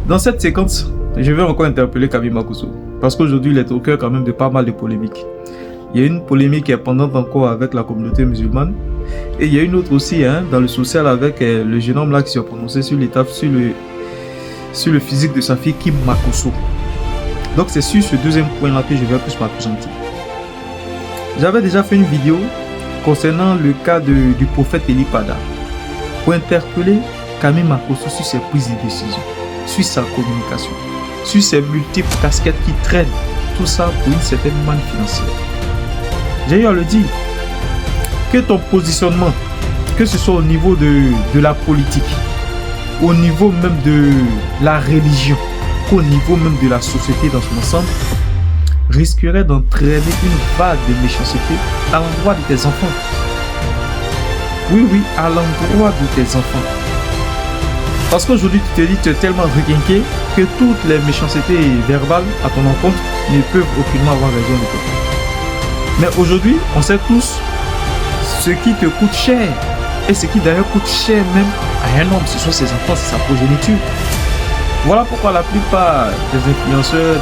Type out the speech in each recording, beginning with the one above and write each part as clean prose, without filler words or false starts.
Dans cette séquence, je vais encore interpeller Camille Makosso. Parce qu'aujourd'hui, il est au cœur quand même de pas mal de polémiques. Il y a une polémique qui est pendante encore avec la communauté musulmane. Et il y a une autre aussi dans le social avec le jeune homme là qui s'est prononcé sur l'étape, sur le physique de sa fille Kim Makosso. Donc c'est sur ce deuxième point là que je vais plus m'appesantir. J'avais déjà fait une vidéo concernant le cas du prophète Eli Pada pour interpeller Camille Makosso sur ses prises de décision, sur sa communication, sur ses multiples casquettes qui traînent, tout ça pour une certaine manne financière. J'ai eu à le dire que ton positionnement, que ce soit au niveau de la politique, au niveau même de la religion, qu'au niveau même de la société dans son ensemble, risquerait d'entraîner une vague de méchanceté à l'endroit de tes enfants. Oui, à l'endroit de tes enfants. Parce qu'aujourd'hui, tu te dis que tu es tellement requinqué que toutes les méchancetés verbales à ton encontre ne peuvent aucunement avoir raison de toi. Mais aujourd'hui, on sait tous ce qui te coûte cher et ce qui d'ailleurs coûte cher même à un homme, ce sont ses enfants, c'est sa progéniture. Voilà pourquoi la plupart des influenceurs,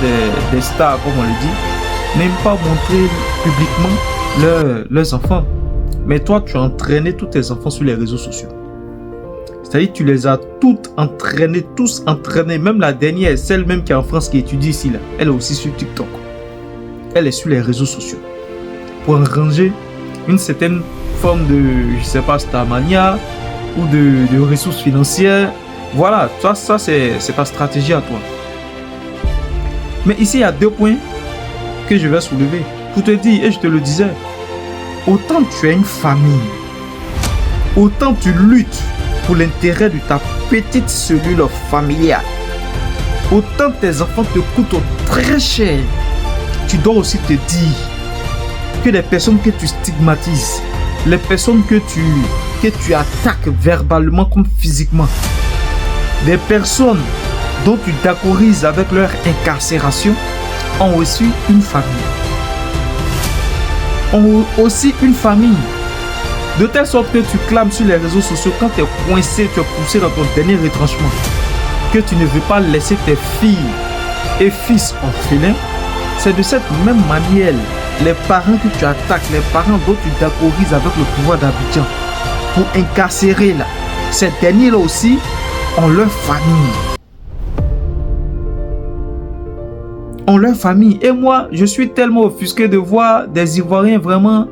des stars comme on le dit, n'aiment pas montrer publiquement leurs enfants. Mais toi, tu as entraîné tous tes enfants sur les réseaux sociaux. C'est-à-dire tu les as toutes entraînées, tous entraînés. Même la dernière, celle même qui est en France, qui étudie ici, là, elle est aussi sur TikTok. Elle est sur les réseaux sociaux. Pour engranger une certaine forme de, je sais pas, starmania ou de ressources financières. Voilà, ça c'est ta stratégie à toi. Mais ici, il y a deux points que je vais soulever. Pour te dire, et je te le disais, autant tu as une famille, autant tu luttes pour l'intérêt de ta petite cellule familiale, autant tes enfants te coûtent très cher. Tu dois aussi te dire que les personnes que tu stigmatises, les personnes que tu attaques verbalement comme physiquement, des personnes dont tu t'accorises avec leur incarcération ont aussi une famille. Ont aussi une famille. De telle sorte que tu clames sur les réseaux sociaux quand tu es coincé, tu es poussé dans ton dernier retranchement, que tu ne veux pas laisser tes filles et fils orphelins. C'est de cette même manière les parents que tu attaques, les parents dont tu t'accorises avec le pouvoir d'Abidjan pour incarcérer là, ces derniers là aussi ont leur famille. Ont leur famille. Et moi, je suis tellement offusqué de voir des Ivoiriens vraiment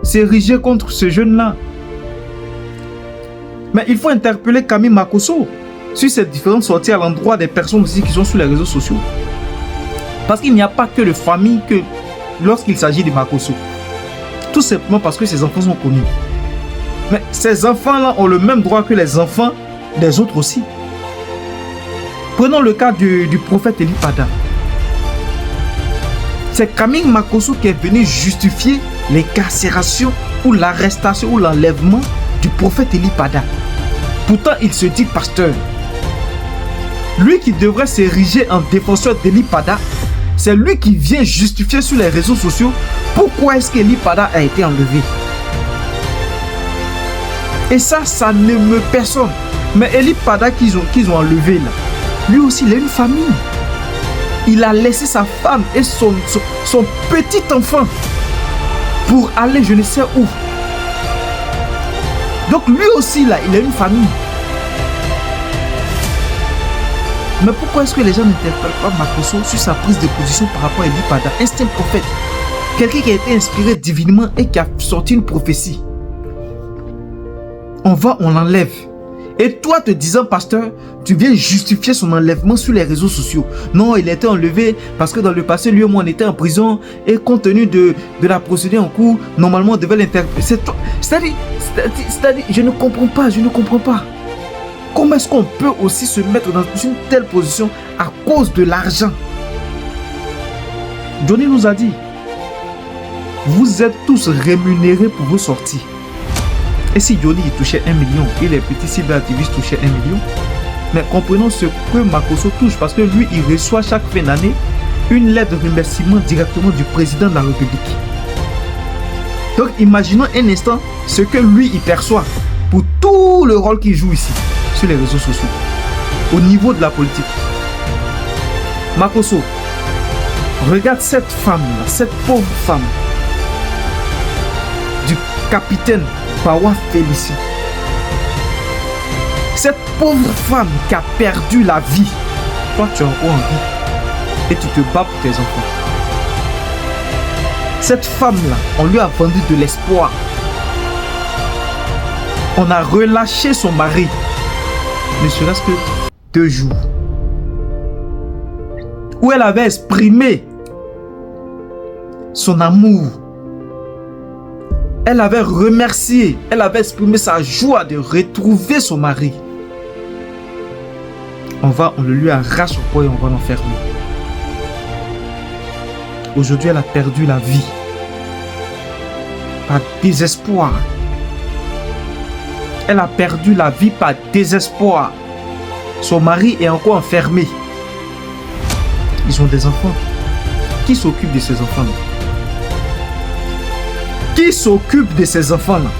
s'ériger contre ce jeune-là. Mais il faut interpeller Camille Makosso sur ces différentes sorties à l'endroit des personnes aussi qui sont sur les réseaux sociaux. Parce qu'il n'y a pas que de famille que lorsqu'il s'agit de Makosso. Tout simplement parce que ses enfants sont connus. Mais ces enfants-là ont le même droit que les enfants des autres aussi. Prenons le cas du prophète Eli Pada. C'est Camille Makosso qui est venu justifier l'incarcération ou l'arrestation ou l'enlèvement du prophète Eli Pada. Pourtant, il se dit pasteur. Lui qui devrait s'ériger en défenseur d'Eli Pada, c'est lui qui vient justifier sur les réseaux sociaux pourquoi est-ce qu'Eli Pada a été enlevé. Et ça ne me personne. Mais Eli Pada qu'ils ont enlevé là, lui aussi il a une famille. Il a laissé sa femme et son petit enfant pour aller je ne sais où. Donc lui aussi là, il a une famille. Mais pourquoi est-ce que les gens n'interpellent pas Makosso sur sa prise de position par rapport à Eli Pada, un prophète, quelqu'un qui a été inspiré divinement et qui a sorti une prophétie. On l'enlève. Et toi te disant pasteur, tu viens justifier son enlèvement sur les réseaux sociaux. Non, il a été enlevé parce que dans le passé, lui et moi on était en prison et compte tenu de la procédure en cours, normalement on devait l'interpeller. C'est-à-dire, je ne comprends pas. Comment est-ce qu'on peut aussi se mettre dans une telle position à cause de l'argent? Johnny nous a dit, vous êtes tous rémunérés pour vos sorties. Et si Johnny touchait 1 million et les petits cyberactivistes touchaient 1 million, mais comprenons ce que Makosso touche parce que lui, il reçoit chaque fin d'année une lettre de remerciement directement du président de la République. Donc imaginons un instant ce que lui, il perçoit pour tout le rôle qu'il joue ici sur les réseaux sociaux. au niveau de la politique. Makosso, regarde cette femme-là, cette pauvre femme du capitaine Bawa Félicie. Cette pauvre femme qui a perdu la vie. Toi, tu es encore en vie et tu te bats pour tes enfants. Cette femme-là, on lui a vendu de l'espoir. On a relâché son mari, ne serait-ce que 2 jours, où elle avait exprimé son amour. Elle avait remercié, elle avait exprimé sa joie de retrouver son mari. On le lui arrache au poing et on va l'enfermer. Aujourd'hui, elle a perdu la vie par désespoir. Elle a perdu la vie par désespoir. Son mari est encore enfermé. Ils ont des enfants. Qui s'occupe de ces enfants-là? Qui s'occupe de ces enfants-là?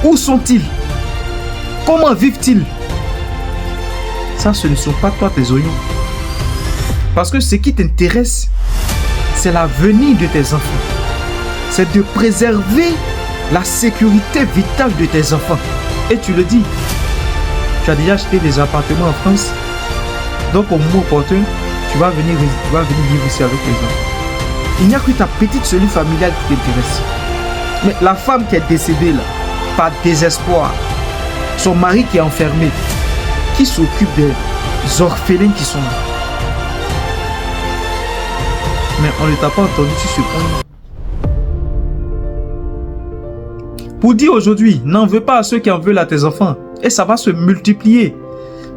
Où sont-ils? Comment vivent-ils? Ça, ce ne sont pas toi tes oignons. Parce que ce qui t'intéresse, c'est l'avenir de tes enfants. C'est de préserver la sécurité vitale de tes enfants. Et tu le dis, tu as déjà acheté des appartements en France. Donc au moment opportun, tu vas venir vivre ici avec les enfants. Il n'y a que ta petite cellule familiale qui t'intéresse. Mais la femme qui est décédée là, par désespoir, son mari qui est enfermé, qui s'occupe des orphelins qui sont là? Mais on ne t'a pas entendu sur ce point. Pour dire aujourd'hui, n'en veux pas à ceux qui en veulent à tes enfants. Et ça va se multiplier.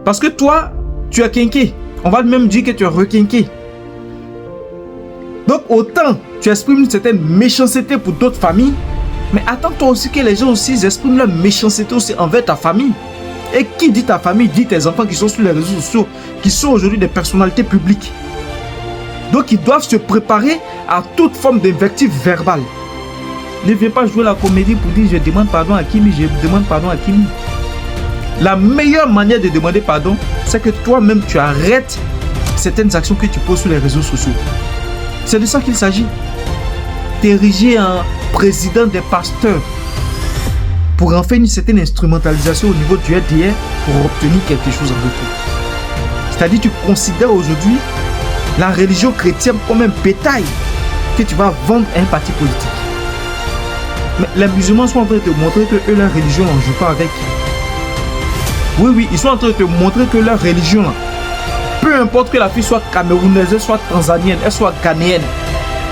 Parce que toi, tu as quinqué. On va même dire que tu as requinqué. Donc autant tu exprimes une certaine méchanceté pour d'autres familles, mais attends-toi aussi que les gens aussi expriment leur méchanceté aussi envers ta famille. Et qui dit ta famille, dit tes enfants qui sont sur les réseaux sociaux, qui sont aujourd'hui des personnalités publiques. Donc ils doivent se préparer à toute forme d'invective verbale. Ne viens pas jouer la comédie pour dire je demande pardon à Kimi, je demande pardon à Kimi. La meilleure manière de demander pardon, c'est que toi-même tu arrêtes certaines actions que tu poses sur les réseaux sociaux. C'est de ça qu'il s'agit. T'ériger en président des pasteurs pour en faire une certaine instrumentalisation au niveau du RDR pour obtenir quelque chose en retour. C'est-à-dire tu considères aujourd'hui la religion chrétienne comme un bétail que tu vas vendre à un parti politique. Mais les musulmans sont en train de te montrer que eux, leur religion, on ne joue pas avec. Oui, ils sont en train de te montrer que leur religion, peu importe que la fille soit camerounaise, elle soit tanzanienne, elle soit ghanéenne,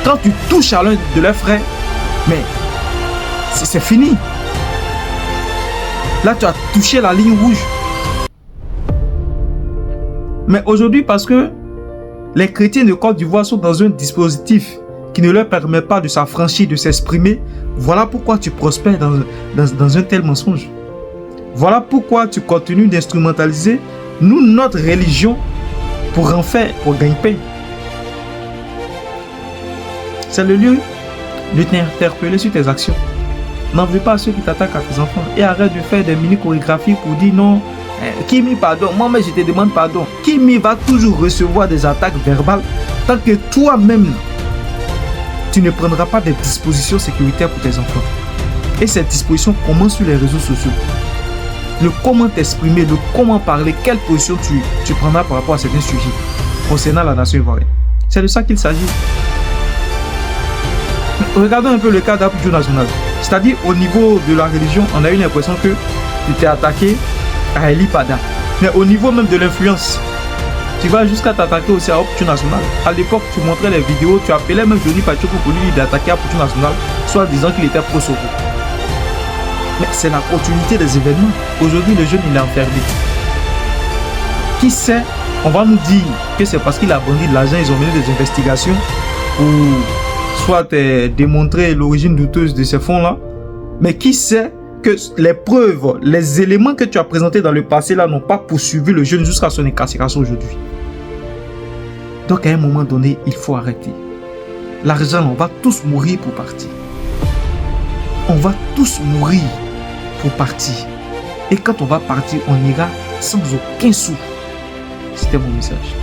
quand tu touches à l'un de leurs frères, mais c'est fini. Là, tu as touché la ligne rouge. Mais aujourd'hui, parce que les chrétiens de Côte d'Ivoire sont dans un dispositif qui ne leur permet pas de s'affranchir, de s'exprimer, voilà pourquoi tu prospères dans un tel mensonge. Voilà pourquoi tu continues d'instrumentaliser notre religion pour en faire, pour gagne-pain. C'est le lieu de t'interpeller sur tes actions. N'en veux pas à ceux qui t'attaquent à tes enfants et arrête de faire des mini-chorégraphies pour dire non, Kimi pardon, moi-même je te demande pardon. Kimi va toujours recevoir des attaques verbales tant que toi-même tu ne prendras pas des dispositions sécuritaires pour tes enfants. Et ces dispositions commencent sur les réseaux sociaux. Le comment t'exprimer, le comment parler, quelle position tu prendras par rapport à certains sujets concernant la nation ivoirienne. C'est de ça qu'il s'agit. Regardons un peu le cas d'Abidjan National. C'est-à-dire au niveau de la religion, on a eu l'impression que tu t'es attaqué à Eli Pada. Mais au niveau même de l'influence, tu vas jusqu'à t'attaquer aussi à Option National. À l'époque, tu montrais les vidéos, tu appelais même Johnny Pachoko pour lui d'attaquer à Option National, soit disant qu'il était pro-Soro. Mais c'est la continuité des événements. Aujourd'hui, le jeune, il est enfermé. Qui sait, on va nous dire que c'est parce qu'il a brandi de l'argent, ils ont mené des investigations pour soit démontrer l'origine douteuse de ces fonds-là. Mais qui sait que les preuves, les éléments que tu as présentés dans le passé là n'ont pas poursuivi le jeune jusqu'à son incarcération aujourd'hui. Donc à un moment donné, il faut arrêter. L'argent, on va tous mourir pour partir. On va tous mourir pour partir. Et quand on va partir, on ira sans aucun sou. C'était mon message.